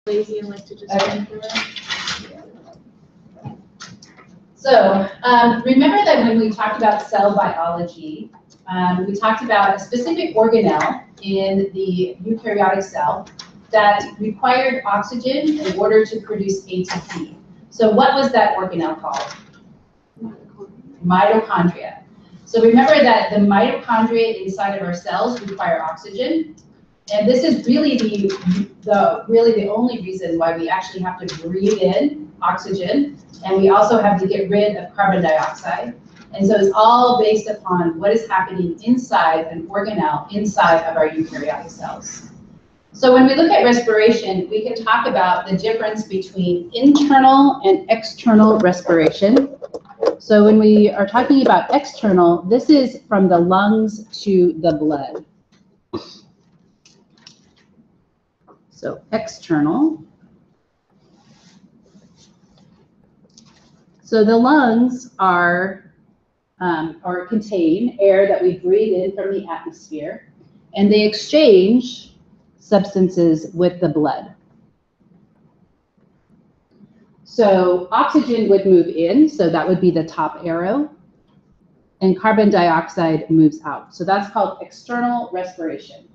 lazy and like to just run through it. So remember that when we talked about cell biology, we talked about a specific organelle in the eukaryotic cell that required oxygen in order to produce ATP. So what was that organelle called? Mitochondria. So remember that the mitochondria inside of our cells require oxygen. And this is really the only reason why we actually have to breathe in oxygen, and we also have to get rid of carbon dioxide. And so it's all based upon what is happening inside an organelle inside of our eukaryotic cells. So when we look at respiration, we can talk about the difference between internal and external respiration. So when we are talking about external, this is from the lungs to the blood. So external. So the lungs are or contain air that we breathe in from the atmosphere, and they exchange substances with the blood. So oxygen would move in, so that would be the top arrow, and carbon dioxide moves out. So that's called external respiration.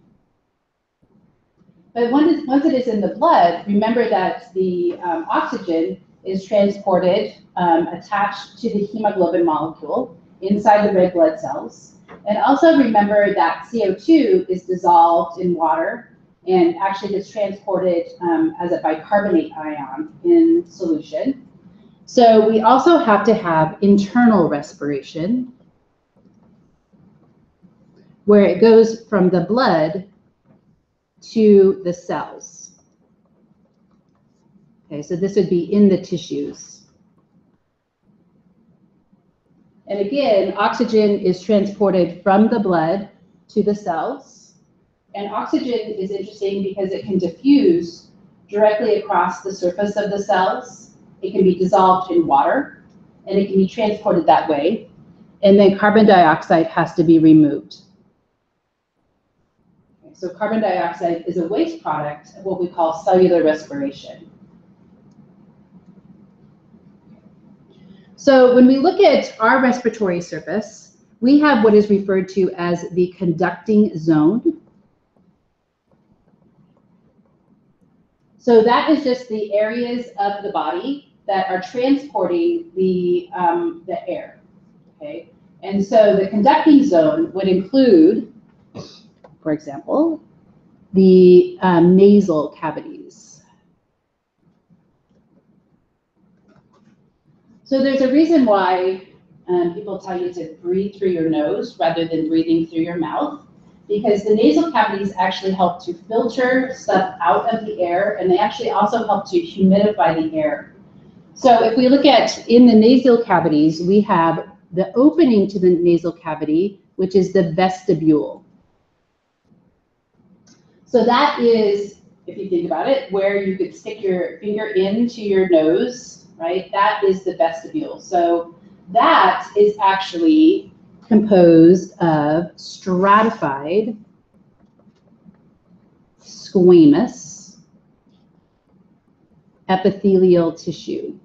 But once it is in the blood, remember that the oxygen is transported, attached to the hemoglobin molecule inside the red blood cells. And also remember that CO2 is dissolved in water and actually gets transported as a bicarbonate ion in solution. So we also have to have internal respiration, where it goes from the blood to the cells. Okay, so this would be in the tissues. And again, oxygen is transported from the blood to the cells. And oxygen is interesting because it can diffuse directly across the surface of the cells. It can be dissolved in water, and it can be transported that way. And then carbon dioxide has to be removed. Okay, so carbon dioxide is a waste product of what we call cellular respiration. So when we look at our respiratory surface, we have what is referred to as the conducting zone. So that is just the areas of the body that are transporting the air, okay? And so the conducting zone would include, for example, the nasal cavities. So there's a reason why people tell you to breathe through your nose rather than breathing through your mouth, because the nasal cavities actually help to filter stuff out of the air, and they actually also help to humidify the air. So if we look at in the nasal cavities, we have the opening to the nasal cavity, which is the vestibule. So that is, if you think about it, where you could stick your finger into your nose, right? That is the vestibule. So that is actually composed of stratified squamous epithelial tissue.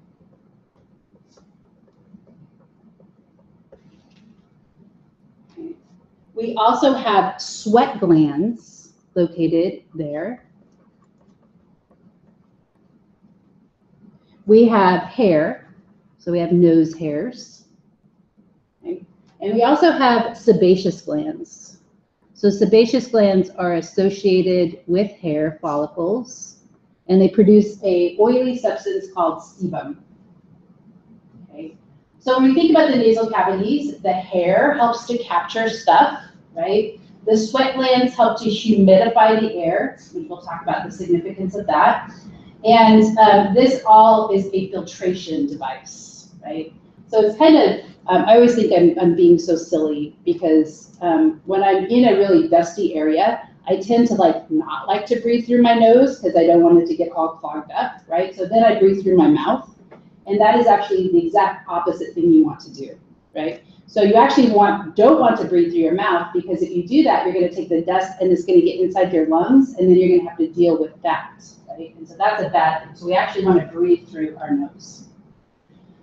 We also have sweat glands located there. We have hair, so we have nose hairs. Okay. And we also have sebaceous glands. So sebaceous glands are associated with hair follicles, and they produce an oily substance called sebum. Okay. So when we think about the nasal cavities, the hair helps to capture stuff, right? The sweat glands help to humidify the air, which we'll talk about the significance of that. And this all is a filtration device, right? So it's kind of, I always think I'm being so silly because when I'm in a really dusty area, I tend to not like to breathe through my nose because I don't want it to get all clogged up, right? So then I breathe through my mouth, and that is actually the exact opposite thing you want to do, right? So you actually don't want to breathe through your mouth, because if you do that, you're going to take the dust and it's going to get inside your lungs, and then you're going to have to deal with that, right? right? And so that's a bad thing. So we actually want to breathe through our nose.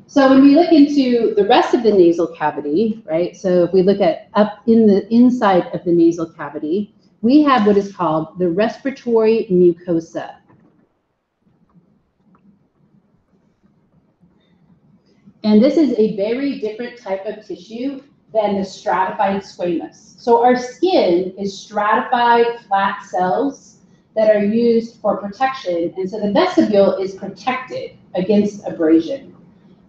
So when we look into the rest of the nasal cavity, right? So if we look at up in the inside of the nasal cavity, we have what is called the respiratory mucosa. And this is a very different type of tissue than the stratified squamous. So our skin is stratified flat cells that are used for protection. And so the vestibule is protected against abrasion.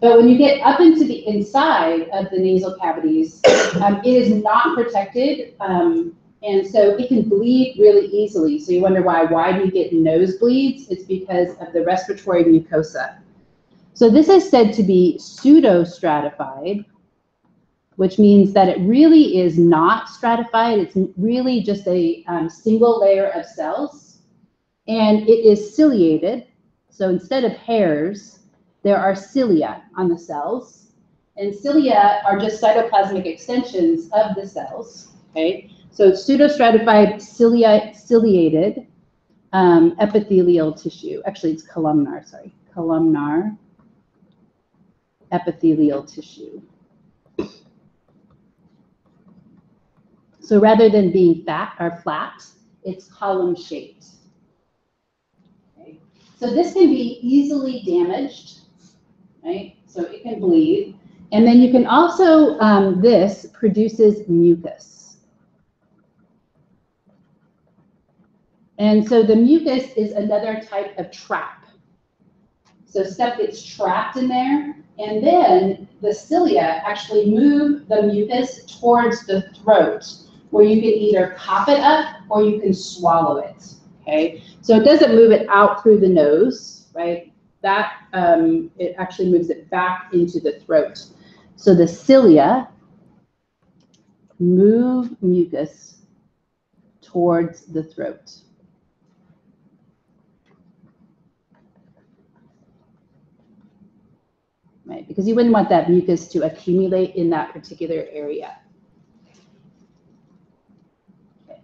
But when you get up into the inside of the nasal cavities, it is not protected. And so it can bleed really easily. So you wonder why do you get nosebleeds? It's because of the respiratory mucosa. So this is said to be pseudo-stratified, which means that it really is not stratified. It's really just a single layer of cells. And it is ciliated. So instead of hairs, there are cilia on the cells. And cilia are just cytoplasmic extensions of the cells. Okay? So pseudostratified ciliated epithelial tissue. Actually, it's columnar, sorry. Columnar epithelial tissue. So rather than being flat, it's column-shaped. Okay. So this can be easily damaged, right? So it can bleed. And then you can also, this produces mucus. And so the mucus is another type of trap. So stuff gets trapped in there, and then the cilia actually move the mucus towards the throat, where you can either cough it up or you can swallow it, okay? So it doesn't move it out through the nose, right? That, it actually moves it back into the throat. So the cilia move mucus towards the throat. Right, because you wouldn't want that mucus to accumulate in that particular area. Okay.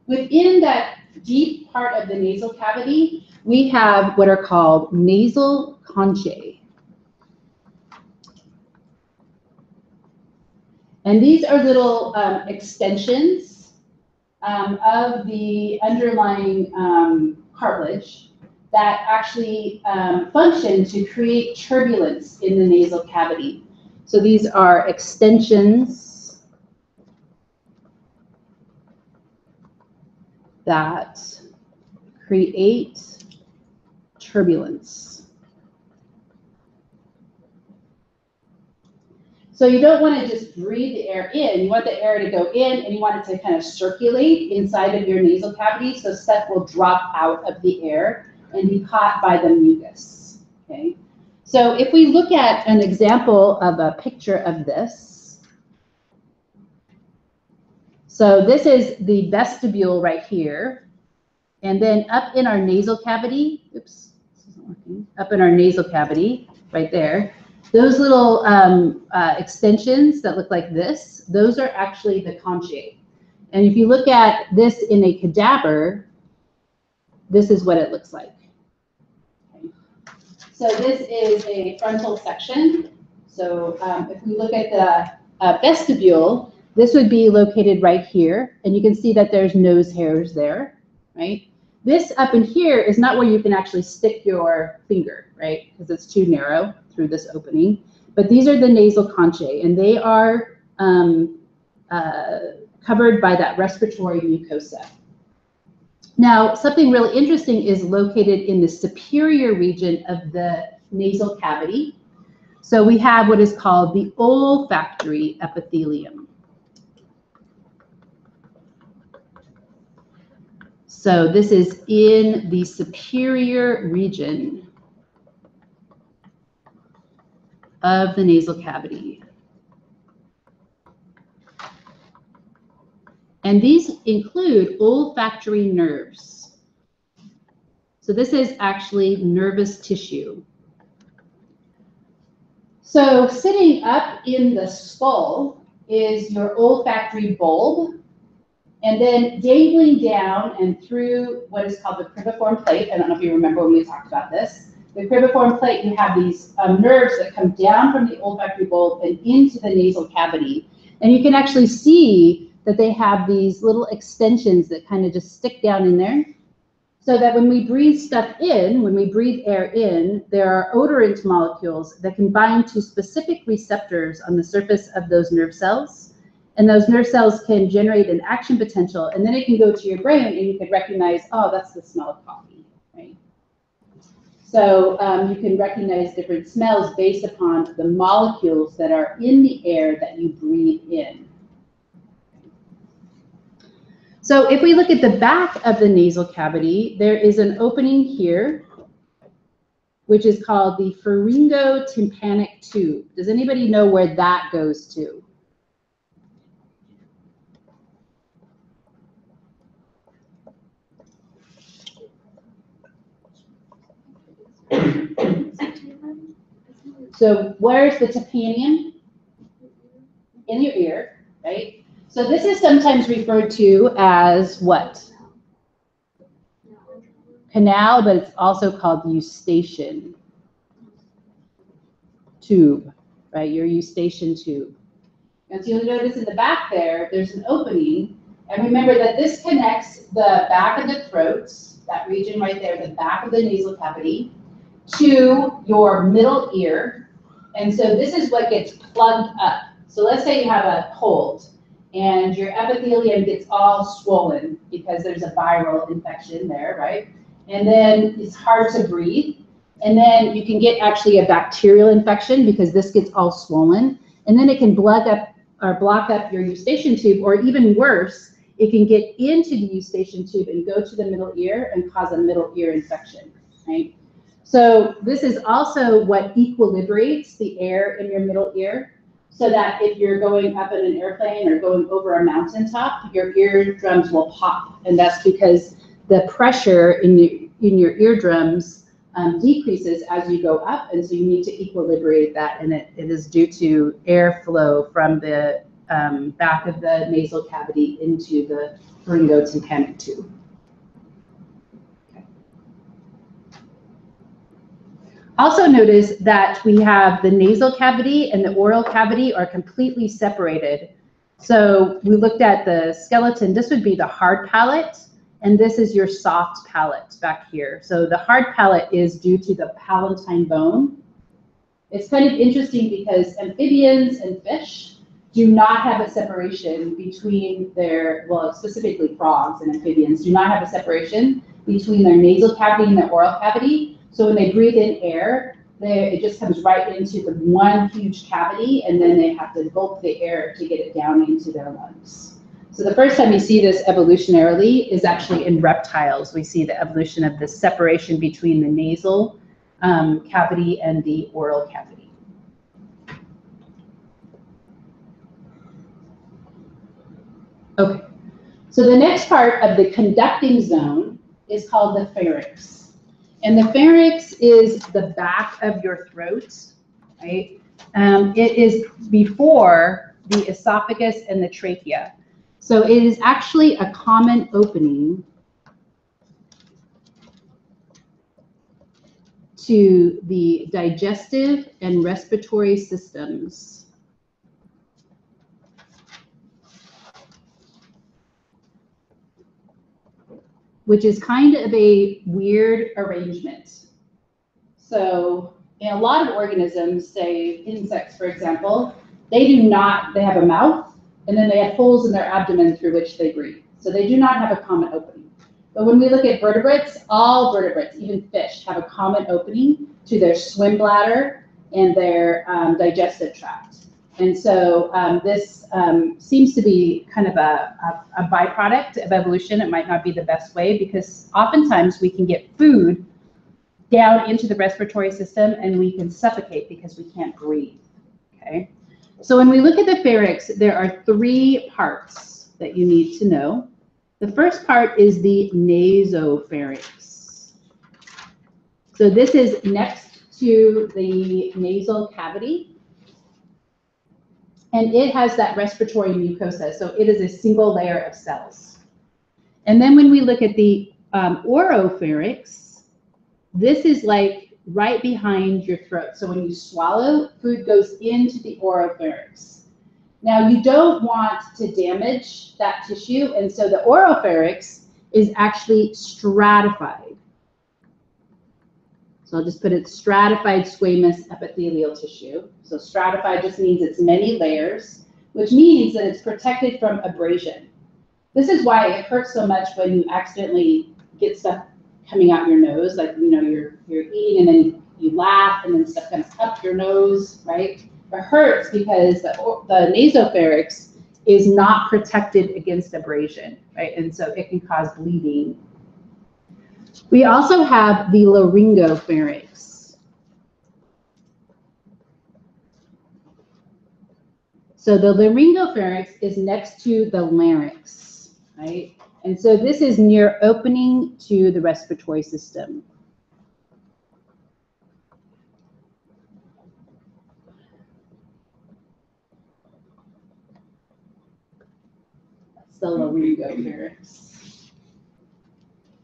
Within that deep part of the nasal cavity, we have what are called nasal conchae. And these are little extensions of the underlying cartilage that actually function to create turbulence in the nasal cavity. So these are extensions that create turbulence. So you don't want to just breathe the air in. You want the air to go in, and you want it to kind of circulate inside of your nasal cavity, so stuff will drop out of the air and be caught by the mucus, okay? So if we look at an example of a picture of this, so this is the vestibule right here, and then up in our nasal cavity, oops, this isn't working, up in our nasal cavity, right there, those little extensions that look like this, those are actually the conchae. And if you look at this in a cadaver, this is what it looks like. So this is a frontal section. So if we look at the vestibule, this would be located right here. And you can see that there's nose hairs there, right? This up in here is not where you can actually stick your finger, right? Because it's too narrow through this opening. But these are the nasal conchae, and they are covered by that respiratory mucosa. Now, something really interesting is located in the superior region of the nasal cavity. So we have what is called the olfactory epithelium. So this is in the superior region of the nasal cavity. And these include olfactory nerves. So this is actually nervous tissue. So sitting up in the skull is your olfactory bulb. And then dangling down and through what is called the cribriform plate. I don't know if you remember when we talked about this. The cribriform plate, you have these nerves that come down from the olfactory bulb and into the nasal cavity. And you can actually see that they have these little extensions that kind of just stick down in there. So that when we breathe stuff in, when we breathe air in, there are odorant molecules that can bind to specific receptors on the surface of those nerve cells. And those nerve cells can generate an action potential, and then it can go to your brain and you can recognize, oh, that's the smell of coffee, right? So you can recognize different smells based upon the molecules that are in the air that you breathe in. So if we look at the back of the nasal cavity, there is an opening here, which is called the pharyngotympanic tube. Does anybody know where that goes to? So where's the tympanum? In your ear, right? So this is sometimes referred to as what? Canal, but it's also called eustachian tube, right? Your eustachian tube. And so you'll notice in the back there, there's an opening. And remember that this connects the back of the throat, that region right there, the back of the nasal cavity, to your middle ear. And so this is what gets plugged up. So let's say you have a cold and your epithelium gets all swollen because there's a viral infection there, right? And then it's hard to breathe. And then you can get actually a bacterial infection because this gets all swollen. And then it can block up your eustachian tube, or even worse, it can get into the eustachian tube and go to the middle ear and cause a middle ear infection, right? So this is also what equilibrates the air in your middle ear, so that if you're going up in an airplane or going over a mountaintop, your eardrums will pop. And that's because the pressure in your eardrums decreases as you go up, and so you need to equilibrate that, and it is due to airflow from the back of the nasal cavity into the pharyngotympanic tube. Also notice that we have the nasal cavity and the oral cavity are completely separated. So we looked at the skeleton. This would be the hard palate, and this is your soft palate back here. So the hard palate is due to the palatine bone. It's kind of interesting because amphibians and fish do not have a separation between their, well, specifically frogs and amphibians do not have a separation between their nasal cavity and their oral cavity. So when they breathe in air, it just comes right into the one huge cavity, and then they have to gulp the air to get it down into their lungs. So the first time you see this evolutionarily is actually in reptiles. We see the evolution of the separation between the nasal cavity and the oral cavity. Okay, so the next part of the conducting zone is called the pharynx. And the pharynx is the back of your throat, right? It is before the esophagus and the trachea. So it is actually a common opening to the digestive and respiratory systems. Which is kind of a weird arrangement. So in a lot of organisms, say insects, for example, they have a mouth, and then they have holes in their abdomen through which they breathe. So they do not have a common opening. But when we look at vertebrates, all vertebrates, even fish, have a common opening to their swim bladder and their digestive tract. And so this seems to be kind of a byproduct of evolution. It might not be the best way, because oftentimes we can get food down into the respiratory system and we can suffocate because we can't breathe, okay? So when we look at the pharynx, there are three parts that you need to know. The first part is the nasopharynx. So this is next to the nasal cavity. And it has that respiratory mucosa, so it is a single layer of cells. And then when we look at the oropharynx, this is like right behind your throat. So when you swallow, food goes into the oropharynx. Now you don't want to damage that tissue, and so the oropharynx is actually stratified. So I'll just put it stratified squamous epithelial tissue. So stratified just means it's many layers, which means that it's protected from abrasion. This is why it hurts so much when you accidentally get stuff coming out your nose, like, you know, you're eating and then you laugh and then stuff comes up your nose, right? It hurts because the nasopharynx is not protected against abrasion, right? And so it can cause bleeding. We also have the laryngopharynx. So the laryngopharynx is next to the larynx, right? And so this is near opening to the respiratory system. That's the laryngopharynx.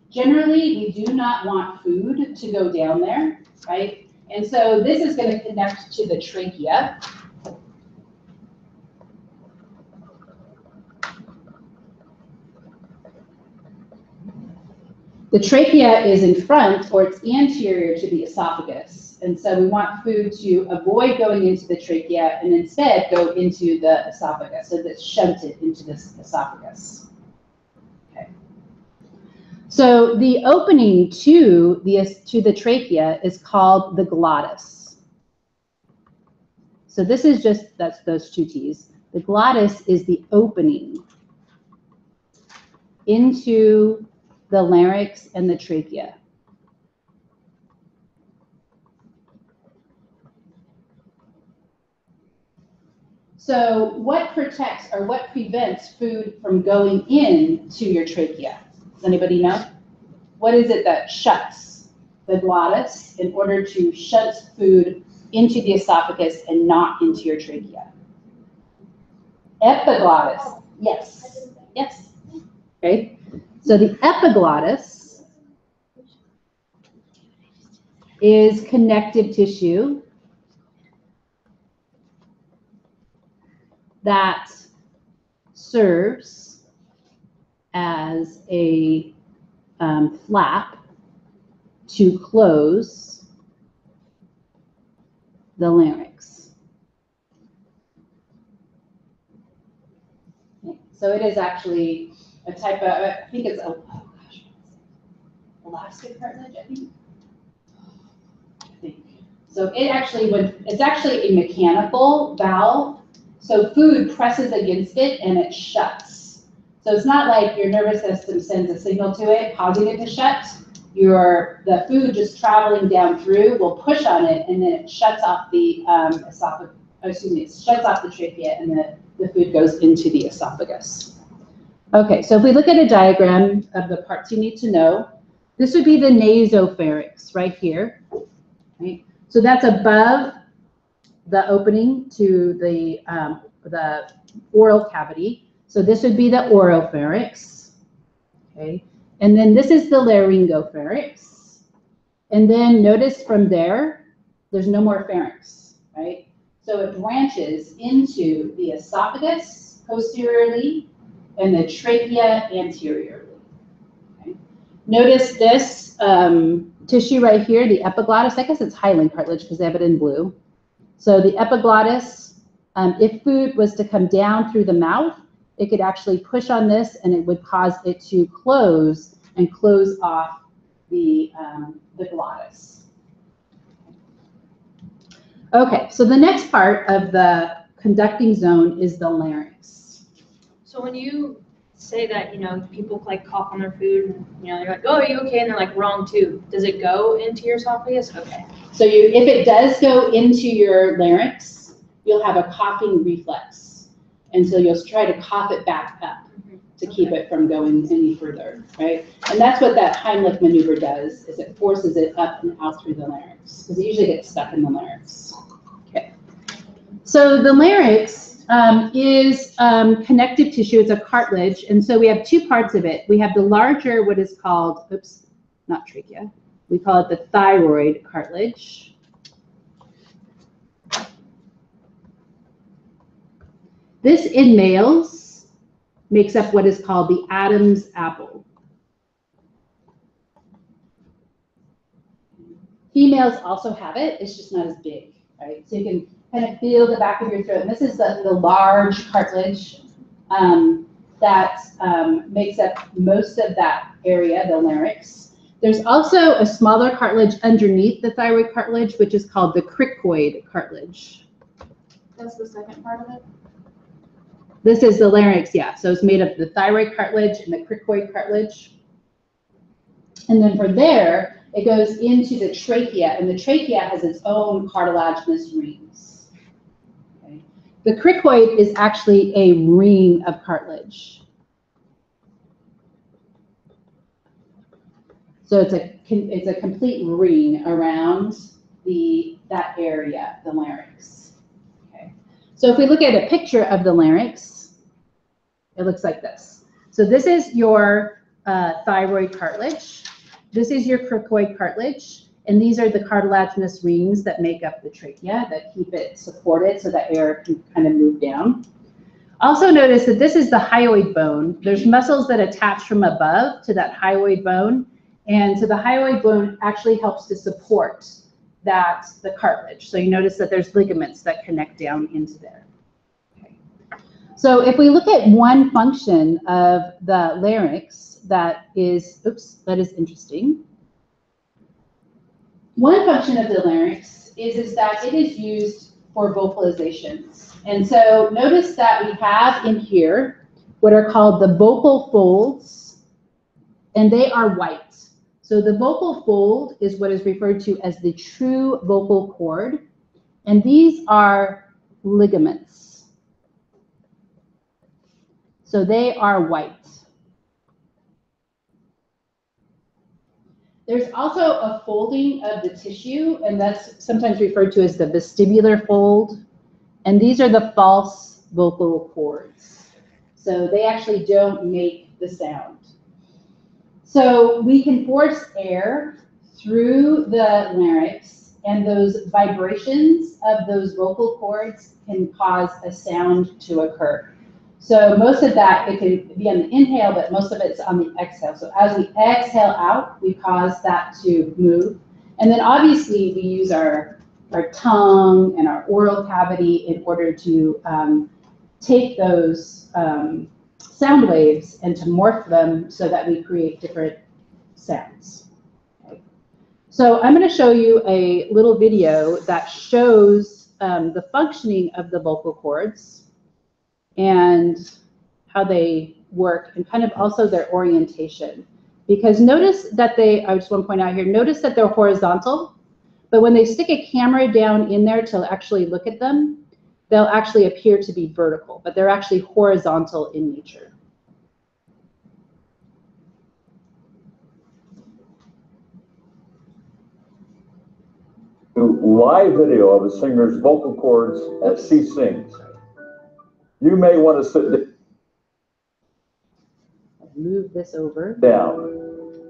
Generally, we do not want food to go down there, right? And so this is going to connect to the trachea. The trachea is in front, or it's anterior to the esophagus. And so we want food to avoid going into the trachea and instead go into the esophagus, so that's shunted into this esophagus. Okay. So the opening to the trachea is called the glottis. So this is just, that's those two T's. The glottis is the opening into the larynx and the trachea. So what protects or what prevents food from going into your trachea? Does anybody know? What is it that shuts the glottis in order to shut food into the esophagus and not into your trachea? Epiglottis. Yes. Yes. Okay. So the epiglottis is connective tissue that serves as a flap to close the larynx. So it is actually a type of, I think it's, oh gosh, elastic cartilage, I think. So it actually it's actually a mechanical valve. So food presses against it and it shuts. So it's not like your nervous system sends a signal to it, causing it to shut. The food just traveling down through will push on it, and then it shuts off the esophagus. It shuts off the trachea, and the food goes into the esophagus. Okay, so if we look at a diagram of the parts you need to know, this would be the nasopharynx right here. Right? So that's above the opening to the oral cavity. So this would be the oropharynx. Okay, and then this is the laryngopharynx. And then notice from there, there's no more pharynx, right? So it branches into the esophagus posteriorly and the trachea anteriorly. Okay. Notice this tissue right here, the epiglottis. I guess it's hyaline cartilage because they have it in blue. So the epiglottis, if food was to come down through the mouth, it could actually push on this and it would cause it to close and close off the glottis. Okay, so the next part of the conducting zone is the larynx. So when you say that, people like cough on their food, and, they're like, oh, are you okay? And they're like, wrong too. Does it go into your esophagus? Okay. So if it does go into your larynx, you'll have a coughing reflex. And so you'll try to cough it back up to keep it from going any further, right? And that's what that Heimlich maneuver does, is it forces it up and out through the larynx, because it usually gets stuck in the larynx. Okay. So the larynx is connective tissue. It's a cartilage, and so we have two parts of it. We have the larger, what is called, oops, not trachea. We call it the thyroid cartilage. This in males makes up what is called the Adam's apple. Females also have it, it's just not as big, right? So you can kind of feel the back of your throat. And this is the large cartilage that makes up most of that area, the larynx. There's also a smaller cartilage underneath the thyroid cartilage, which is called the cricoid cartilage. That's the second part of it? This is the larynx, yeah. So it's made of the thyroid cartilage and the cricoid cartilage. And then from there, it goes into the trachea, and the trachea has its own cartilaginous rings. Okay. The cricoid is actually a ring of cartilage. So it's a complete ring around that area, the larynx. Okay. So if we look at a picture of the larynx, it looks like this. So this is your thyroid cartilage. This is your cricoid cartilage, and these are the cartilaginous rings that make up the trachea that keep it supported so that air can kind of move down. Also notice that this is the hyoid bone. There's muscles that attach from above to that hyoid bone, and so the hyoid bone actually helps to support the cartilage. So you notice that there's ligaments that connect down into there. Okay. So if we look at one function of the larynx, that is interesting. One function of the larynx is that it is used for vocalizations. And so notice that we have in here what are called the vocal folds, and they are white. So the vocal fold is what is referred to as the true vocal cord, and these are ligaments. So they are white. There's also a folding of the tissue, and that's sometimes referred to as the vestibular fold. And these are the false vocal cords. So they actually don't make the sound. So we can force air through the larynx, and those vibrations of those vocal cords can cause a sound to occur. So most of that, it can be on the inhale, but most of it's on the exhale. So as we exhale out, we cause that to move. And then obviously we use our tongue and our oral cavity in order to take those sound waves and to morph them so that we create different sounds. Okay. So I'm going to show you a little video that shows the functioning of the vocal cords and how they work, and kind of also their orientation. Because notice that I just want to point out here, notice that they're horizontal, but when they stick a camera down in there to actually look at them, they'll actually appear to be vertical, but they're actually horizontal in nature. Live video of a singer's vocal cords as she sings. You may want to sit Move this over. down.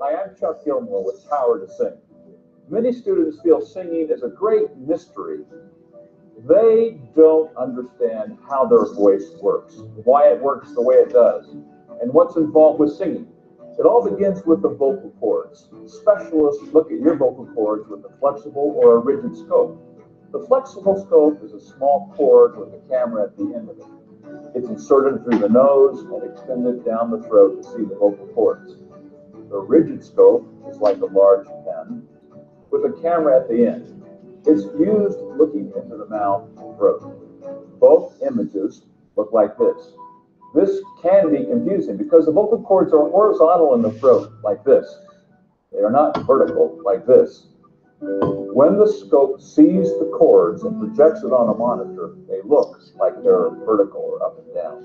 Hi, I'm Chuck Gilmore with Power to Sing. Many students feel singing is a great mystery. They don't understand how their voice works, why it works the way it does, and what's involved with singing. It all begins with the vocal cords. Specialists look at your vocal cords with a flexible or a rigid scope. The flexible scope is a small cord with a camera at the end of it. It's inserted through the nose and extended down the throat to see the vocal cords. The rigid scope is like a large pen with a camera at the end. It's used looking into the mouth and throat. Both images look like this. This can be confusing because the vocal cords are horizontal in the throat, like this. They are not vertical, like this. When the scope sees the chords and projects it on a monitor, they look like they're vertical or up and down.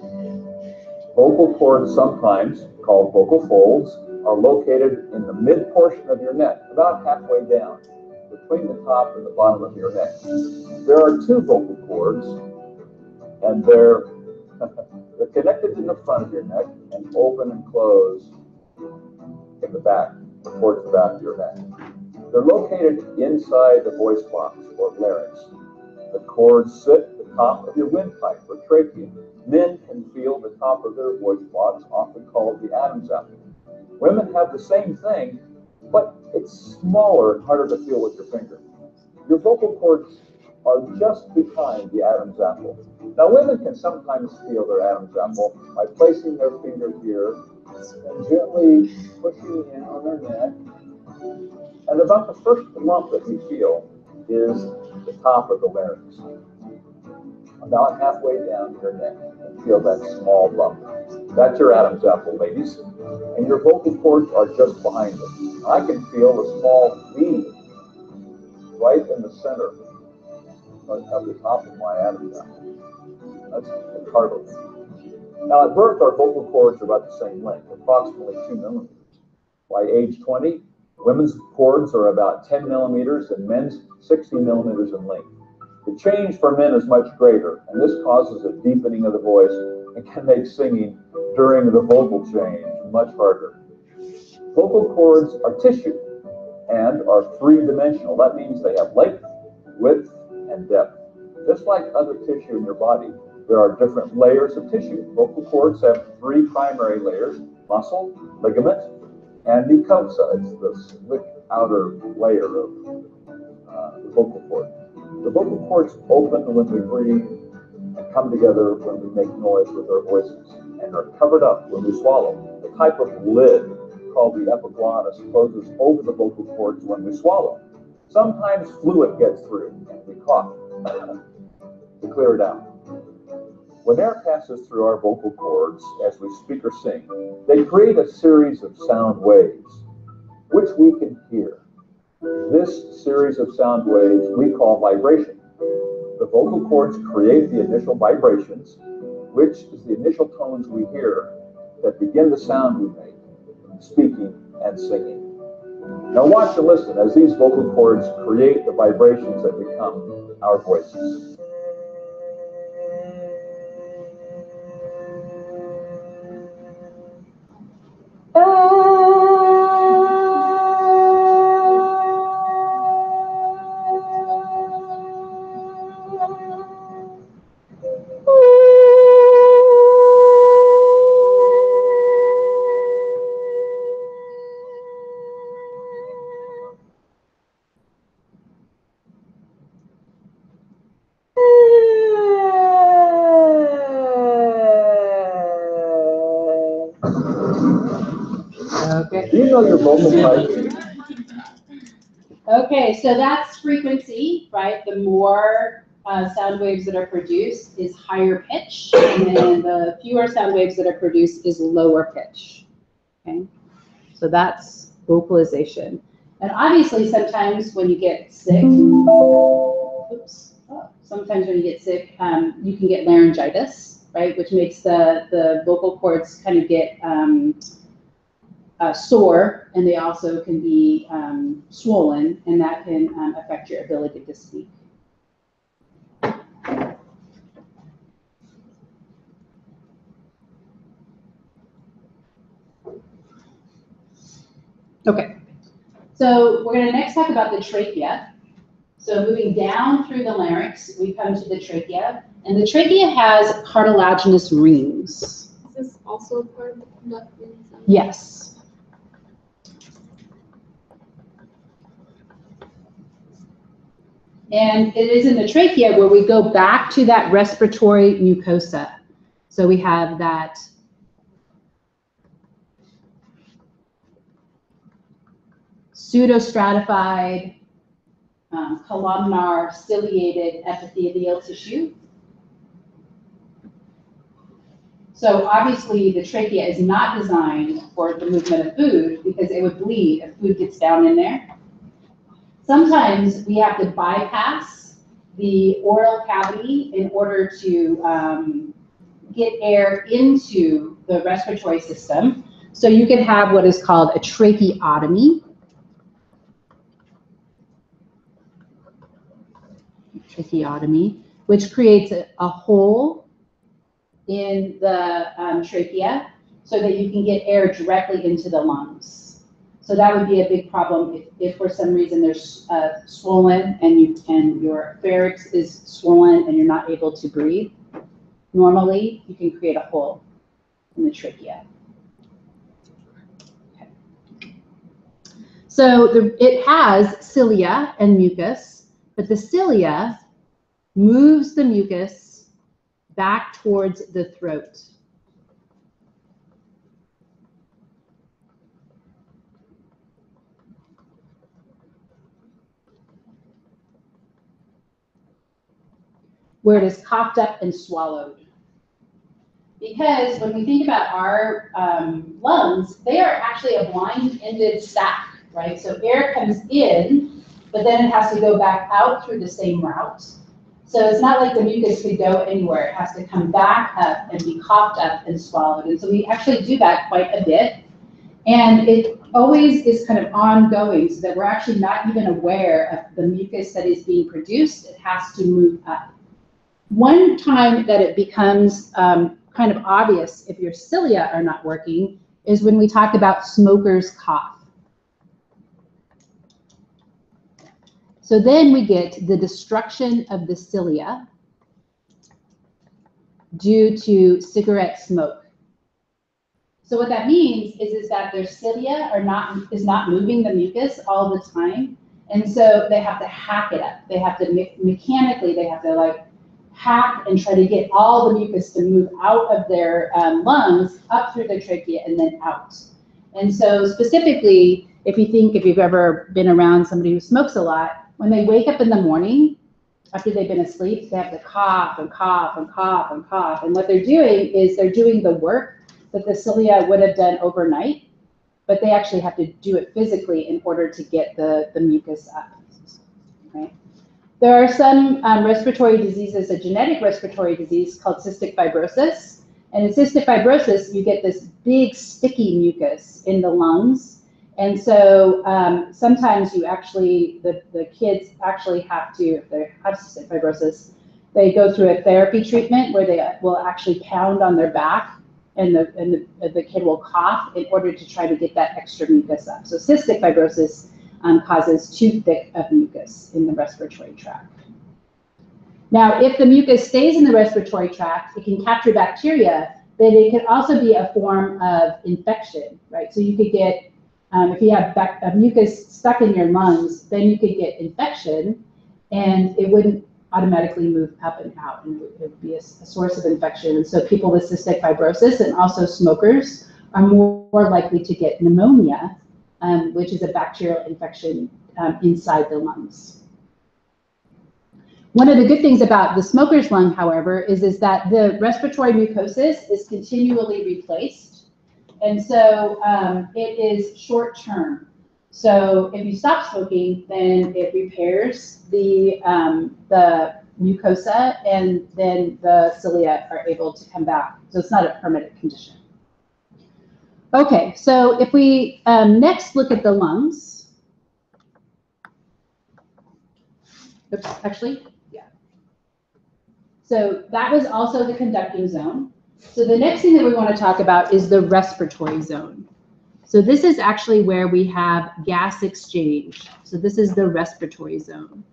Vocal cords, sometimes called vocal folds, are located in the mid portion of your neck, about halfway down, between the top and the bottom of your neck. There are two vocal cords, and they're connected to the front of your neck and open and close in the back, towards the back of your neck. They're located inside the voice box, or larynx. The cords sit at the top of your windpipe, or trachea. Men can feel the top of their voice box, often called the Adam's apple. Women have the same thing, but it's smaller and harder to feel with your finger. Your vocal cords are just behind the Adam's apple. Now, women can sometimes feel their Adam's apple by placing their finger here and gently pushing in on their neck. And about the first lump that you feel is the top of the larynx. About halfway down your neck, you feel that small lump. That's your Adam's apple, ladies. And your vocal cords are just behind it. I can feel a small V right in the center of the top of my Adam's apple. That's the cartilage. Now, at birth, our vocal cords are about the same length, approximately 2 millimeters. By age 20, women's cords are about 10 millimeters and men's 60 millimeters in length. The change for men is much greater, and this causes a deepening of the voice and can make singing during the vocal change much harder. Vocal cords are tissue and are three-dimensional. That means they have length, width, and depth. Just like other tissue in your body, there are different layers of tissue. Vocal cords have three primary layers: muscle, ligament, and mucosa. It's the slick outer layer of the vocal cord. The vocal cords open when we breathe and come together when we make noise with our voices, and are covered up when we swallow. The type of lid called the epiglottis closes over the vocal cords when we swallow. Sometimes fluid gets through and we cough to clear it out. When air passes through our vocal cords as we speak or sing, they create a series of sound waves, which we can hear. This series of sound waves we call vibration. The vocal cords create the initial vibrations, which is the initial tones we hear that begin the sound we make, speaking and singing. Now watch and listen as these vocal cords create the vibrations that become our voices. Okay. Do you know your vocal type? Okay, so that's frequency, right? The more sound waves that are produced is higher pitch, and then the fewer sound waves that are produced is lower pitch. Okay, so that's vocalization. And obviously, sometimes when you get sick, sometimes when you get sick, you can get laryngitis, right? Which makes the vocal cords kind of get sore, and they also can be swollen, and that can affect your ability to speak. Okay, so we're going to next talk about the trachea. So moving down through the larynx, we come to the trachea, and the trachea has cartilaginous rings. Is this also part of the conducting zone? Yes. And it is in the trachea where we go back to that respiratory mucosa. So we have that pseudostratified, columnar, ciliated epithelial tissue. So obviously the trachea is not designed for the movement of food because it would bleed if food gets down in there. Sometimes we have to bypass the oral cavity in order to get air into the respiratory system. So you can have what is called a tracheotomy. Tracheotomy, which creates a hole in the trachea so that you can get air directly into the lungs. So that would be a big problem if for some reason there's swollen and your pharynx is swollen and you're not able to breathe. Normally, you can create a hole in the trachea. Okay. So it has cilia and mucus, but the cilia moves the mucus back towards the throat. Where it is coughed up and swallowed. Because when we think about our lungs, they are actually a blind-ended sac, right? So air comes in, but then it has to go back out through the same route. So it's not like the mucus could go anywhere. It has to come back up and be coughed up and swallowed. And so we actually do that quite a bit. And it always is kind of ongoing so that we're actually not even aware of the mucus that is being produced. It has to move up. One time that it becomes kind of obvious if your cilia are not working is when we talk about smoker's cough. So then we get the destruction of the cilia due to cigarette smoke. So what that means is that their cilia is not moving the mucus all the time, and so they have to hack it up. They have to mechanically, they have to like hack and try to get all the mucus to move out of their lungs, up through their trachea, and then out. And so specifically, if you've ever been around somebody who smokes a lot, when they wake up in the morning, after they've been asleep, they have to cough and cough and cough and cough. And what they're doing is they're doing the work that the cilia would have done overnight, but they actually have to do it physically in order to get the mucus up, right? There are some respiratory diseases, a genetic respiratory disease called cystic fibrosis. And in cystic fibrosis, you get this big sticky mucus in the lungs. And so sometimes you actually, the kids actually have to, if they have cystic fibrosis, they go through a therapy treatment where they will actually pound on their back and the kid will cough in order to try to get that extra mucus up. So cystic fibrosis causes too thick of mucus in the respiratory tract. Now, if the mucus stays in the respiratory tract, it can capture bacteria, but it can also be a form of infection, right? So you could get, if you have a mucus stuck in your lungs, then you could get infection, and it wouldn't automatically move up and out, and it would be a source of infection. And so people with cystic fibrosis and also smokers are more likely to get pneumonia, which is a bacterial infection inside the lungs. One of the good things about the smoker's lung, however, is that the respiratory mucosis is continually replaced. And so it is short term. So if you stop smoking, then it repairs the mucosa, and then the cilia are able to come back. So it's not a permanent condition. Okay, so if we next look at the lungs. Oops, actually, yeah. So that was also the conducting zone. So the next thing that we want to talk about is the respiratory zone. So this is actually where we have gas exchange. So this is the respiratory zone.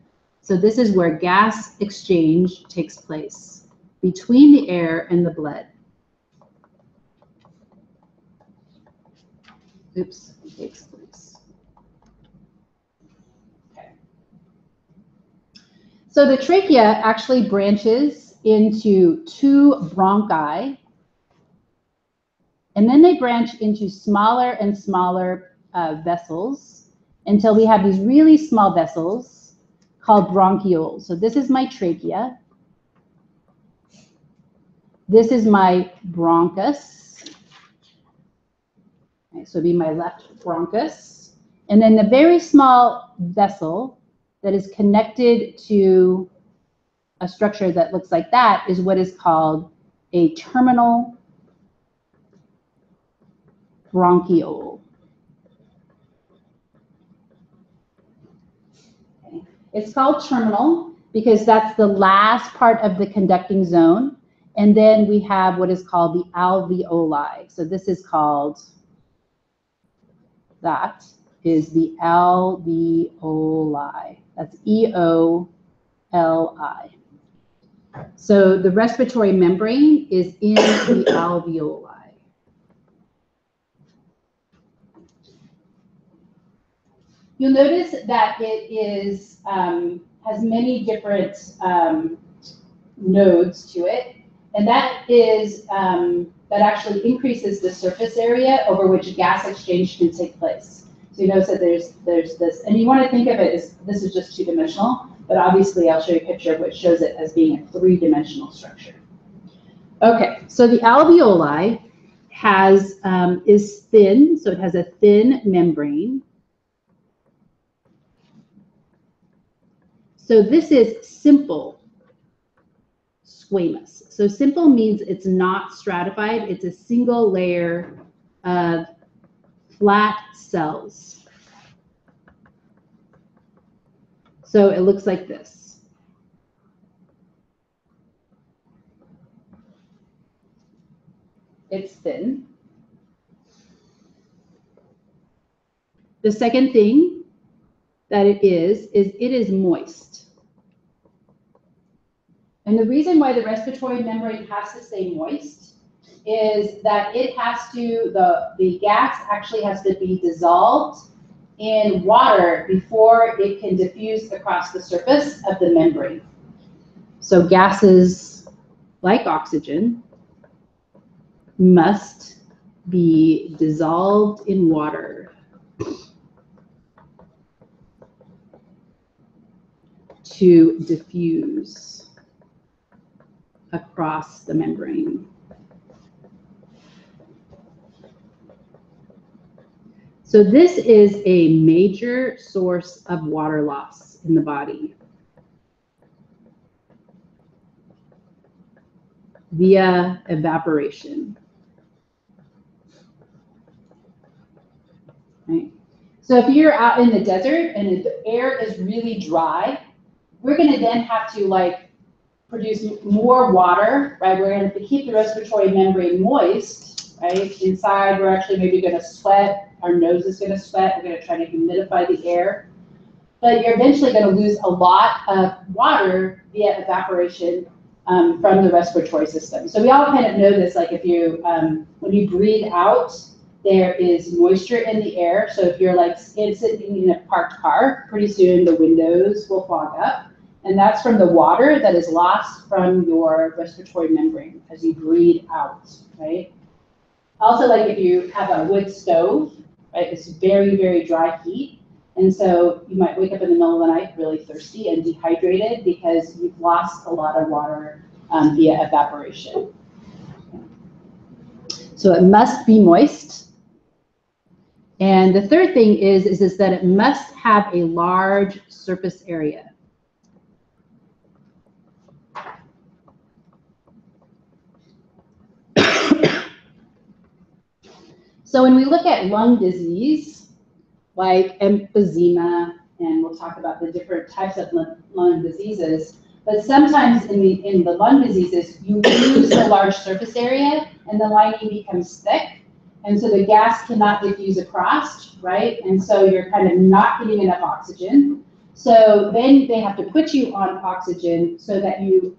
So this is where gas exchange takes place between the air and the blood. Oops, takes place. Okay. So the trachea actually branches into two bronchi, and then they branch into smaller and smaller vessels until we have these really small vessels called bronchioles. So this is my trachea. This is my bronchus. Okay, so it'd be my left bronchus. And then the very small vessel that is connected to a structure that looks like that is what is called a terminal bronchiole. Okay. It's called terminal because that's the last part of the conducting zone. And then we have what is called the alveoli. So this is called, that is the alveoli. That's E-O-L-I. So the respiratory membrane is in the alveoli. You'll notice that it is has many different nodes to it, and that is that actually increases the surface area over which gas exchange can take place. So you notice that there's this, and you want to think of it as this is just two-dimensional, but obviously I'll show you a picture which shows it as being a three-dimensional structure. Okay, so the alveoli is thin, so it has a thin membrane. So this is simple squamous. So simple means it's not stratified. It's a single layer of flat cells. So it looks like this. It's thin. The second thing that it is moist. And the reason why the respiratory membrane has to stay moist is that it has to, the gas actually has to be dissolved in water before it can diffuse across the surface of the membrane. So gases like oxygen must be dissolved in water to diffuse across the membrane. So this is a major source of water loss in the body via evaporation. Right? So if you're out in the desert and the air is really dry, we're going to then have to produce more water, right? We're going to keep the respiratory membrane moist, right? Inside, we're actually maybe going to sweat. Our nose is going to sweat. We're going to try to humidify the air. But you're eventually going to lose a lot of water via evaporation from the respiratory system. So we all kind of know this, like if you, when you breathe out, there is moisture in the air. So if you're sitting in a parked car, pretty soon the windows will fog up. And that's from the water that is lost from your respiratory membrane as you breathe out, right? Also, like if you have a wood stove, right, it's very, very dry heat. And so you might wake up in the middle of the night really thirsty and dehydrated because you've lost a lot of water via evaporation. So it must be moist. And the third thing is that it must have a large surface area. So when we look at lung disease, like emphysema, and we'll talk about the different types of lung diseases, but sometimes in the lung diseases, you lose a large surface area and the lining becomes thick, and so the gas cannot diffuse across, right? And so you're kind of not getting enough oxygen. So then they have to put you on oxygen so that you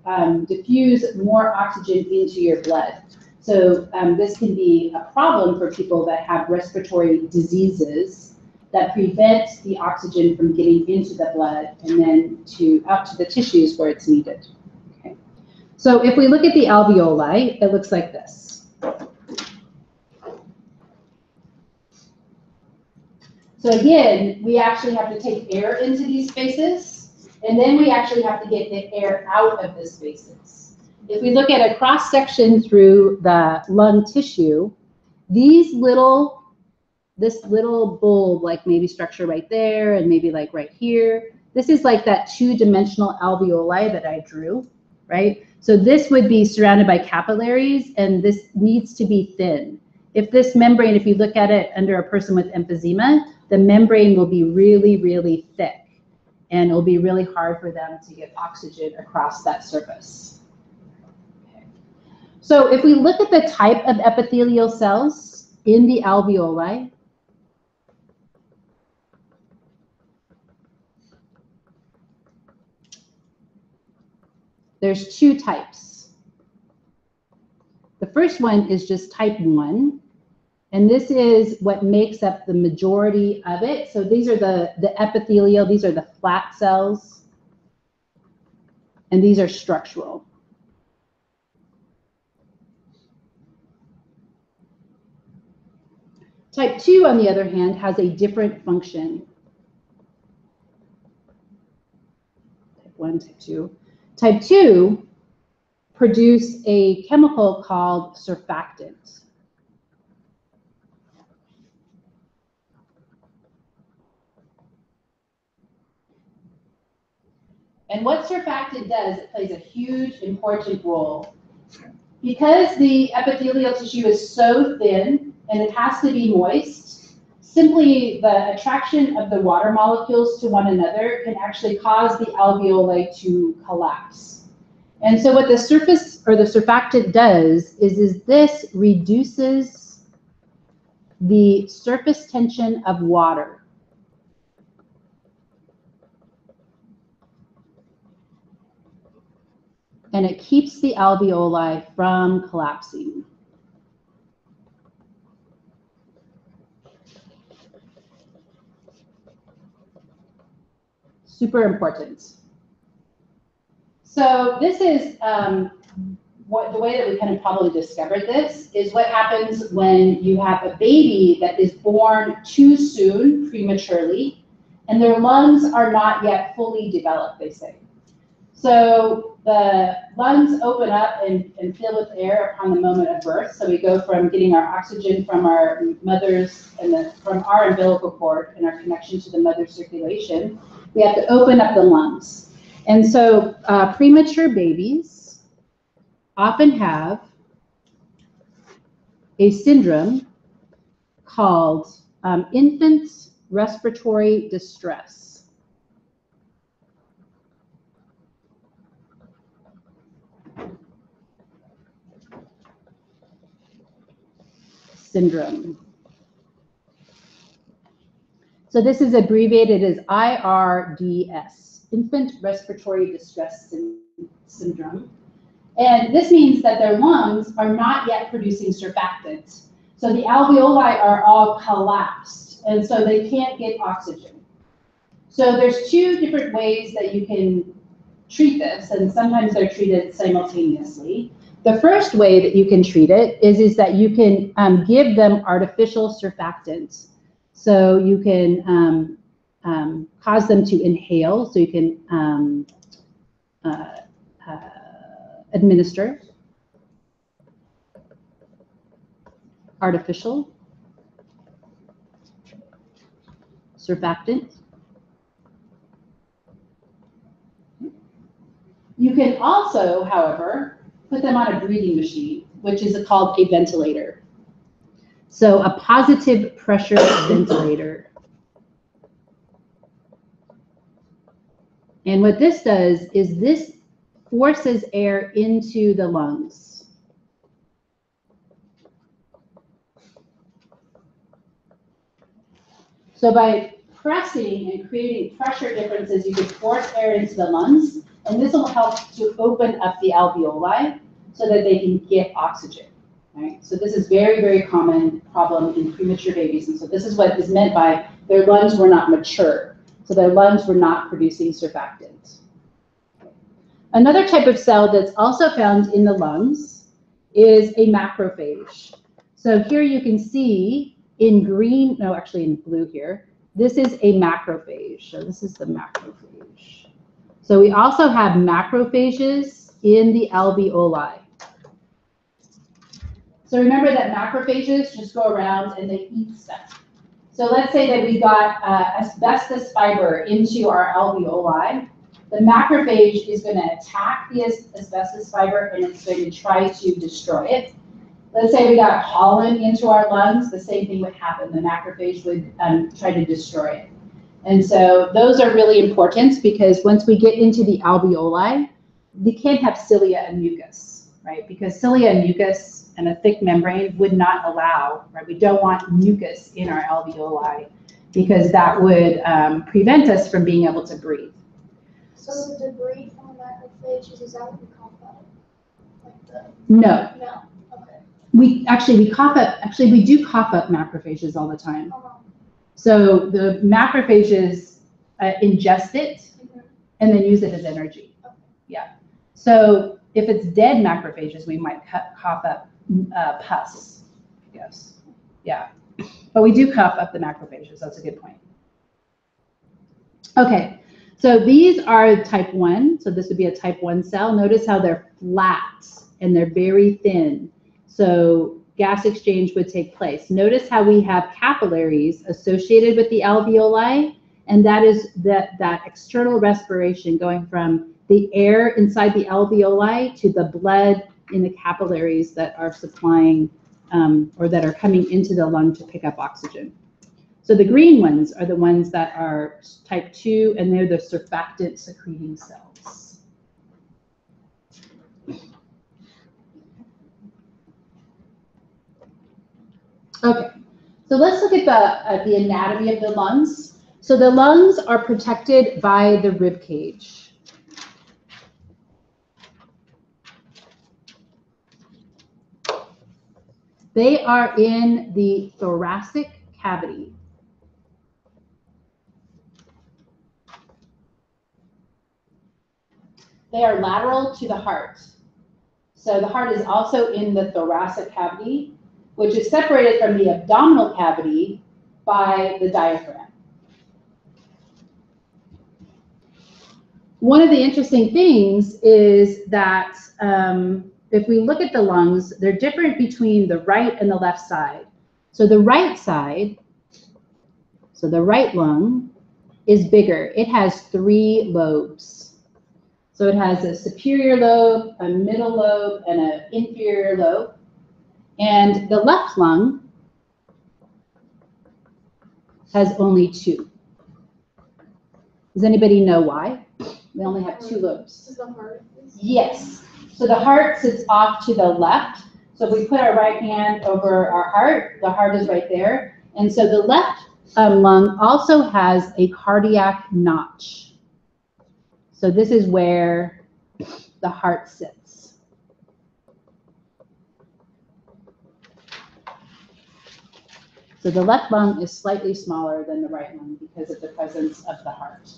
diffuse more oxygen into your blood. So this can be a problem for people that have respiratory diseases that prevent the oxygen from getting into the blood and then out to the tissues where it's needed. Okay. So if we look at the alveoli, it looks like this. So again, we actually have to take air into these spaces, and then we actually have to get the air out of the spaces. If we look at a cross section through the lung tissue, this little bulb, like maybe structure right there and maybe like right here, This is like that two-dimensional alveoli that I drew, right? So this would be surrounded by capillaries, and this needs to be thin. If this membrane, if you look at it under a person with emphysema, the membrane will be really, really thick, and it'll be really hard for them to get oxygen across that surface. Okay. So if we look at the type of epithelial cells in the alveoli, there's two types. The first one is just type 1, and this is what makes up the majority of it. So these are the epithelial, these are the flat cells, and these are structural. Type 2, on the other hand, has a different function. Type 1, type 2. Type 2 produce a chemical called surfactant. And what surfactant does, it plays a huge, important role. Because the epithelial tissue is so thin and it has to be moist, simply the attraction of the water molecules to one another can actually cause the alveoli to collapse. And so what the surface or the surfactant does is this reduces the surface tension of water. And it keeps the alveoli from collapsing. Super important. So this is the way that we kind of probably discovered this is what happens when you have a baby that is born too soon, prematurely, and their lungs are not yet fully developed, they say. So the lungs open up and fill with air upon the moment of birth. So we go from getting our oxygen from our mothers and from our umbilical cord and our connection to the mother's circulation. We have to open up the lungs. And so premature babies often have a syndrome called infant respiratory distress. Syndrome. So this is abbreviated as IRDS, Infant Respiratory Distress Syndrome. And this means that their lungs are not yet producing surfactant. So the alveoli are all collapsed, and so they can't get oxygen. So there's two different ways that you can treat this, and sometimes they're treated simultaneously. The first way that you can treat it is that you can give them artificial surfactants. So you can cause them to inhale, so you can administer artificial surfactant. You can also, however, put them on a breathing machine, which is called a ventilator. So a positive pressure ventilator. And what this does is this forces air into the lungs. So by pressing and creating pressure differences, you can force air into the lungs, and this will help to open up the alveoli so that they can get oxygen. Right? So this is very, very common problem in premature babies, and so this is what is meant by their lungs were not mature. So their lungs were not producing surfactant. Another type of cell that's also found in the lungs is a macrophage. So here you can see in green, no, actually in blue here, this is a macrophage. So this is the macrophage. So we also have macrophages in the alveoli. So remember that macrophages just go around and they eat stuff. So let's say that we got asbestos fiber into our alveoli. The macrophage is going to attack the asbestos fiber and it's going to try to destroy it. Let's say we got pollen into our lungs, the same thing would happen. The macrophage would try to destroy it. And so those are really important because once we get into the alveoli, we can't have cilia and mucus, right? Because cilia and mucus and a thick membrane would not allow, right? We don't want mucus in our alveoli because that would prevent us from being able to breathe. So the debris from the macrophages, is that what we cough up? Like the... No. No. Okay. We do cough up macrophages all the time. So the macrophages ingest it and then use it as energy. Okay. Yeah. So if it's dead macrophages, we might cough up pus, I guess. Yeah. But we do cough up the macrophages. That's a good point. Okay. So these are type 1. So this would be a type 1 cell. Notice how they're flat and they're very thin. So gas exchange would take place. Notice how we have capillaries associated with the alveoli, and that is that external respiration going from the air inside the alveoli to the blood in the capillaries that are supplying or that are coming into the lung to pick up oxygen. So the green ones are the ones that are type 2, and they're the surfactant secreting cells. Okay, so let's look at the anatomy of the lungs. So the lungs are protected by the rib cage. They are in the thoracic cavity. They are lateral to the heart. So the heart is also in the thoracic cavity, which is separated from the abdominal cavity by the diaphragm. One of the interesting things is that if we look at the lungs, they're different between the right and the left side. So the right side, so the right lung, is bigger. It has 3 lobes. So it has a superior lobe, a middle lobe, and an inferior lobe. And the left lung has only 2. Does anybody know why? We only have 2 lobes. Is the heart? Yes. So the heart sits off to the left. So if we put our right hand over our heart, the heart is right there. And so the left lung also has a cardiac notch. So this is where the heart sits. So the left lung is slightly smaller than the right lung because of the presence of the heart.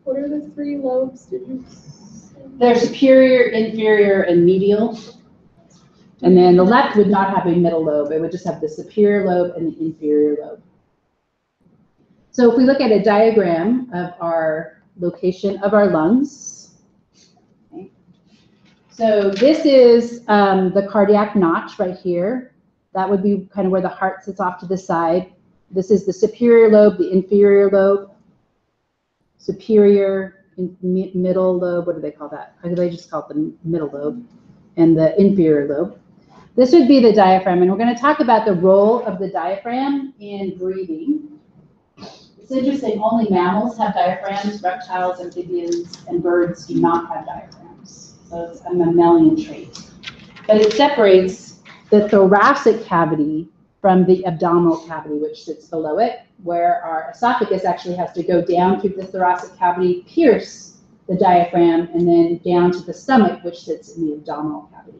What are the 3 lobes, did you say? They're superior, inferior, and medial. And then the left would not have a middle lobe. It would just have the superior lobe and the inferior lobe. So if we look at a diagram of our location of our lungs, okay. So this is the cardiac notch right here. That would be kind of where the heart sits off to the side. This is the superior lobe, the inferior lobe, superior, middle lobe, what do they call that? They just call it the middle lobe, and the inferior lobe. This would be the diaphragm, and we're going to talk about the role of the diaphragm in breathing. It's interesting, only mammals have diaphragms, reptiles, amphibians, and birds do not have diaphragms. So it's a mammalian trait. But it separates the thoracic cavity from the abdominal cavity, which sits below it, where our esophagus actually has to go down through the thoracic cavity, pierce the diaphragm, and then down to the stomach, which sits in the abdominal cavity.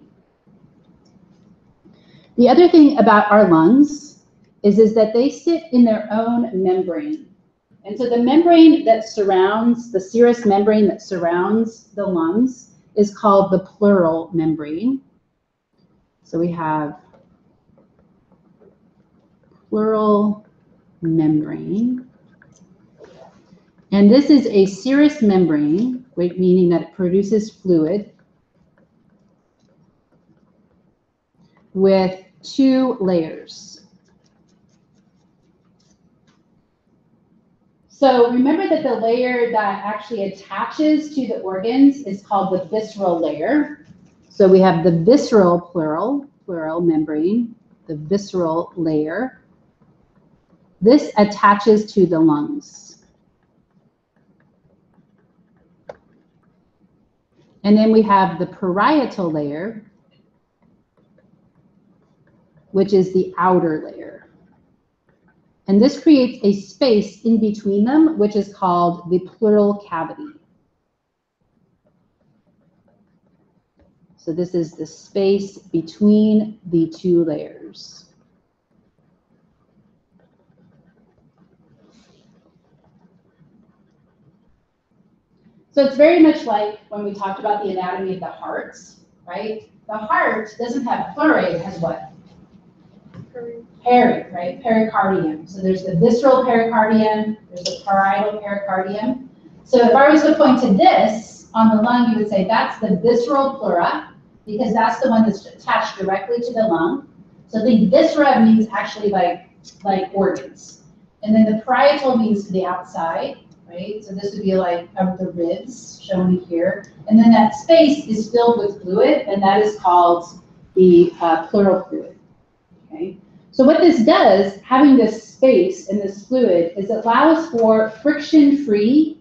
The other thing about our lungs is that they sit in their own membrane. And so the membrane that surrounds, the serous membrane that surrounds the lungs is called the pleural membrane. So we have pleural membrane. And this is a serous membrane, meaning that it produces fluid with 2 layers. So remember that the layer that actually attaches to the organs is called the visceral layer. So we have the visceral pleural membrane, the visceral layer. This attaches to the lungs. And then we have the parietal layer, which is the outer layer. And this creates a space in between them, which is called the pleural cavity. So this is the space between the two layers. So it's very much like when we talked about the anatomy of the heart, right? The heart doesn't have pleura, it has what? Peri, right? Pericardium. So there's the visceral pericardium, there's the parietal pericardium. So if I was to point to this on the lung, you would say that's the visceral pleura, because that's the one that's attached directly to the lung. So the viscera means actually like organs. And then the parietal means to the outside, right? So this would be like of the ribs shown here. And then that space is filled with fluid, and that is called the pleural fluid, okay? So what this does, having this space and this fluid, is it allows for friction-free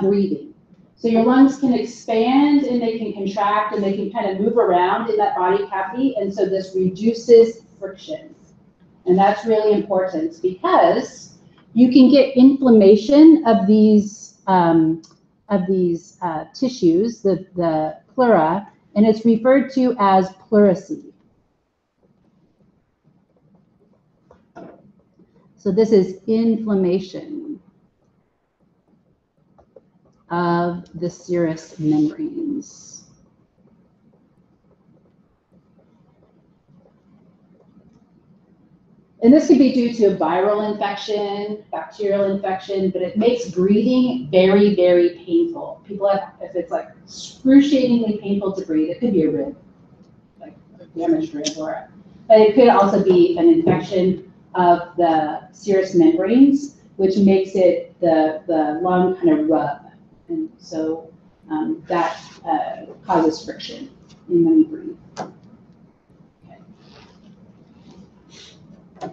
breathing. So your lungs can expand and they can contract and they can kind of move around in that body cavity, and so this reduces friction. And that's really important because you can get inflammation of these tissues, the pleura, and it's referred to as pleurisy. So this is inflammation of the serous membranes. And this could be due to a viral infection, bacterial infection, but it makes breathing very, very painful. People have, if it's like excruciatingly painful to breathe, it could be a rib, like a damaged rib, or, but it could also be an infection of the serous membranes, which makes it the lung kind of rub. And so that causes friction when you breathe. Okay.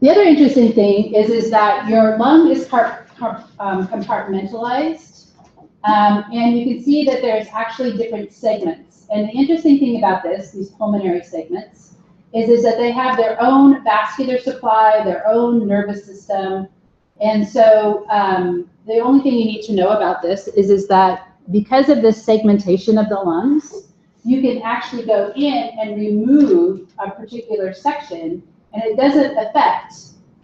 The other interesting thing is that your lung is compartmentalized, and you can see that there's actually different segments. And the interesting thing about this, these pulmonary segments, is that they have their own vascular supply, their own nervous system. And so the only thing you need to know about this is that because of this segmentation of the lungs, you can actually go in and remove a particular section, and it doesn't affect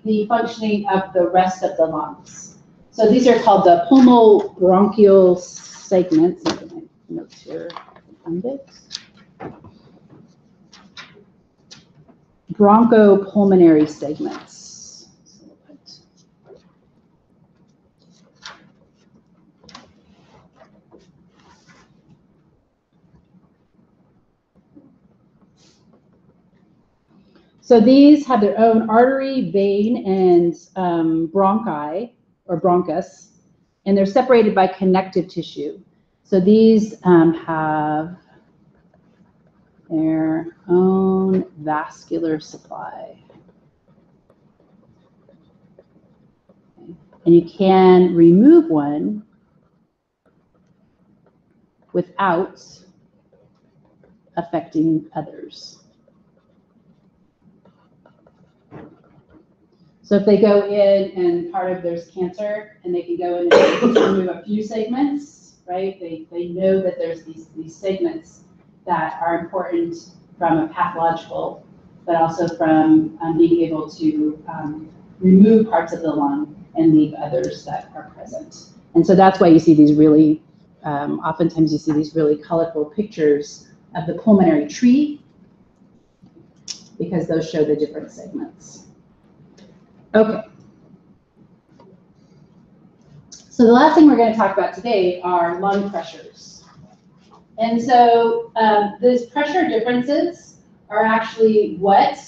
the functioning of the rest of the lungs. So these are called the pulmobronchial segments. My notes here, find it. Bronchopulmonary segments. So these have their own artery, vein, and bronchi, or bronchus, and they're separated by connective tissue. So these have their own vascular supply. Okay. And you can remove one without affecting others. So if they go in and part of there's cancer, and they can go in and remove a few segments, right? They know that there's these segments that are important from a pathological, but also from being able to remove parts of the lung and leave others that are present. And so that's why you see these really, oftentimes you see these really colorful pictures of the pulmonary tree, because those show the different segments. Okay. So the last thing we're going to talk about today are lung pressures. And so these pressure differences are actually what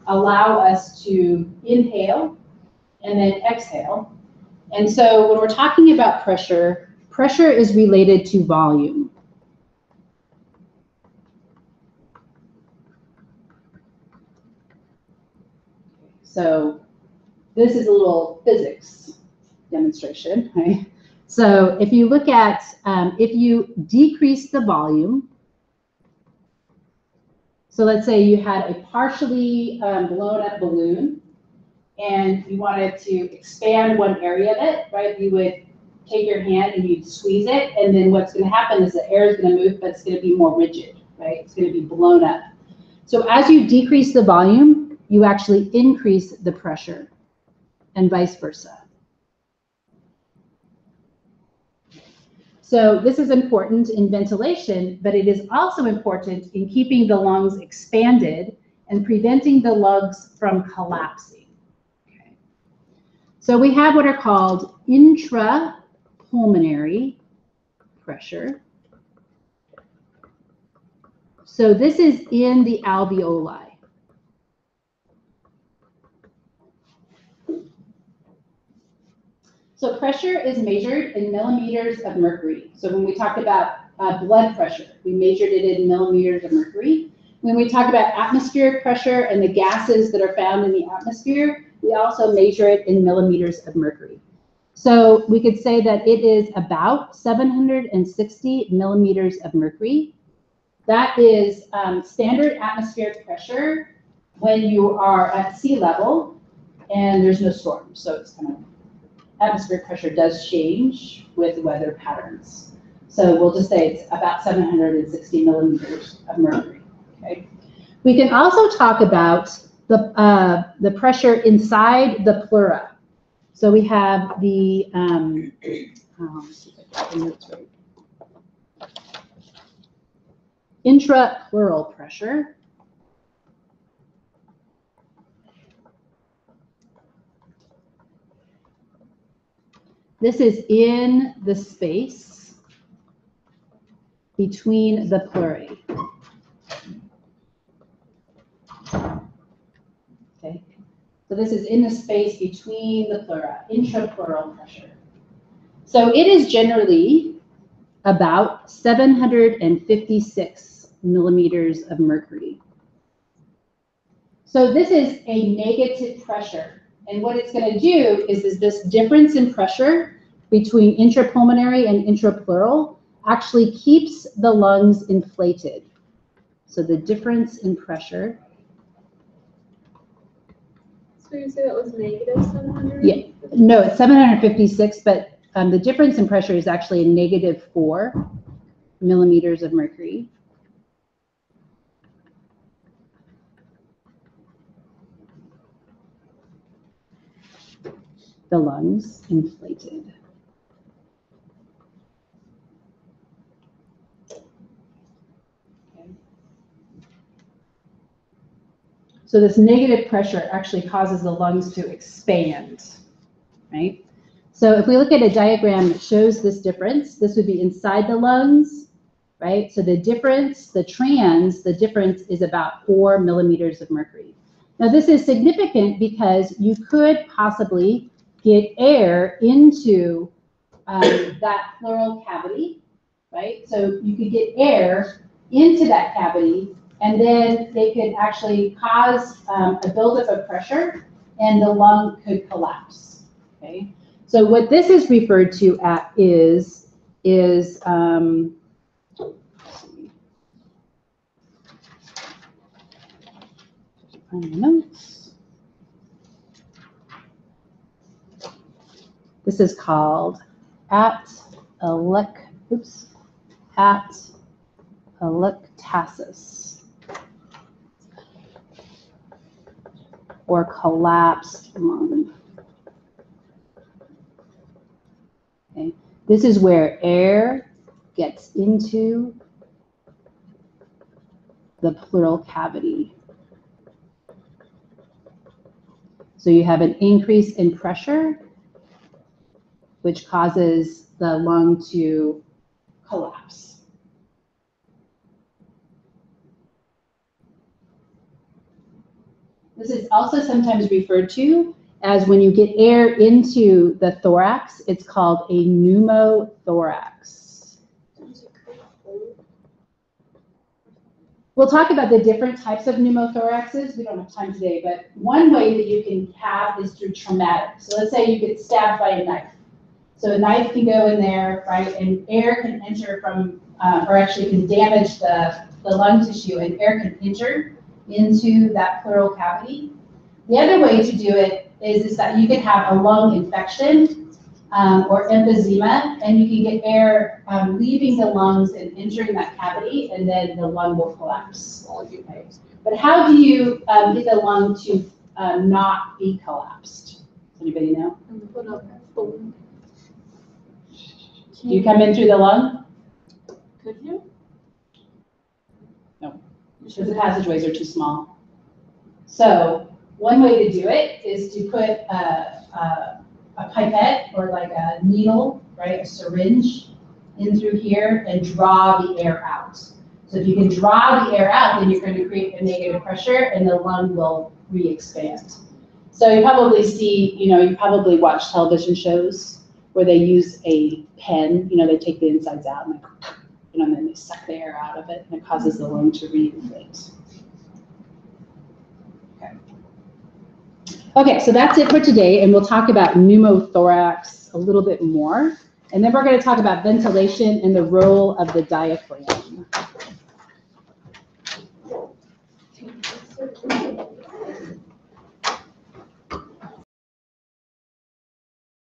allow us to inhale and then exhale. And so when we're talking about pressure, pressure is related to volume. So this is a little physics demonstration, right? So if you look at, if you decrease the volume, so let's say you had a partially blown up balloon and you wanted to expand one area of it, right? You would take your hand and you'd squeeze it, and then what's going to happen is the air is going to move, but it's going to be more rigid, right? It's going to be blown up. So as you decrease the volume, you actually increase the pressure, and vice versa. So this is important in ventilation, but it is also important in keeping the lungs expanded and preventing the lungs from collapsing. Okay. So we have what are called intrapulmonary pressure. So this is in the alveoli. So pressure is measured in millimeters of mercury. So when we talk about blood pressure, we measured it in millimeters of mercury. When we talk about atmospheric pressure and the gases that are found in the atmosphere, we also measure it in millimeters of mercury. So we could say that it is about 760 millimeters of mercury. That is standard atmospheric pressure when you are at sea level and there's no storm. So it's kind of, atmospheric pressure does change with weather patterns. So we'll just say it's about 760 millimeters of mercury. Okay. We can also talk about the pressure inside the pleura. So we have the, let's see if I can get this right. Intrapleural pressure. This is in the space between the pleurae. Okay, so this is in the space between the pleura, intrapleural pressure. So it is generally about 756 millimeters of mercury. So this is a negative pressure. And what it's going to do is this difference in pressure between intrapulmonary and intrapleural actually keeps the lungs inflated. So the difference in pressure. So you say that was negative 700? Yeah, no, it's 756, but the difference in pressure is actually a -4 millimeters of mercury. The lungs inflated. Okay. So this negative pressure actually causes the lungs to expand, right? So if we look at a diagram that shows this difference, this would be inside the lungs, right? So the difference, the difference is about 4 millimeters of mercury. Now this is significant because you could possibly get air into that pleural cavity, right? So you could get air into that cavity, and then they could actually cause a buildup of pressure, and the lung could collapse. Okay. So what this is referred to is find the notes. This is called atelectasis, or collapsed lung. Okay. This is where air gets into the pleural cavity. So you have an increase in pressure, which causes the lung to collapse. This is also sometimes referred to as when you get air into the thorax, it's called a pneumothorax. We'll talk about the different types of pneumothoraxes. We don't have time today, but one way that you can have is through traumatic. So let's say you get stabbed by a knife. So a knife can go in there, right, and air can enter from, or actually can damage the lung tissue, and air can enter into that pleural cavity. The other way to do it is that you could have a lung infection or emphysema, and you can get air leaving the lungs and entering that cavity, and then the lung will collapse. Okay. But how do you get the lung to not be collapsed? Does anybody know? Put up foam. Do you come in through the lung? Could you? No, because the passageways are too small. So one way to do it is to put a pipette or like a needle, right, a syringe in through here and draw the air out. So if you can draw the air out, then you're going to create a negative pressure and the lung will re-expand. So you probably see, you probably watch television shows where they use a pen, they take the insides out and then they suck the air out of it and it causes the lung to re-inflate. Okay, so that's it for today, and we'll talk about pneumothorax a little bit more. And then we're going to talk about ventilation and the role of the diaphragm.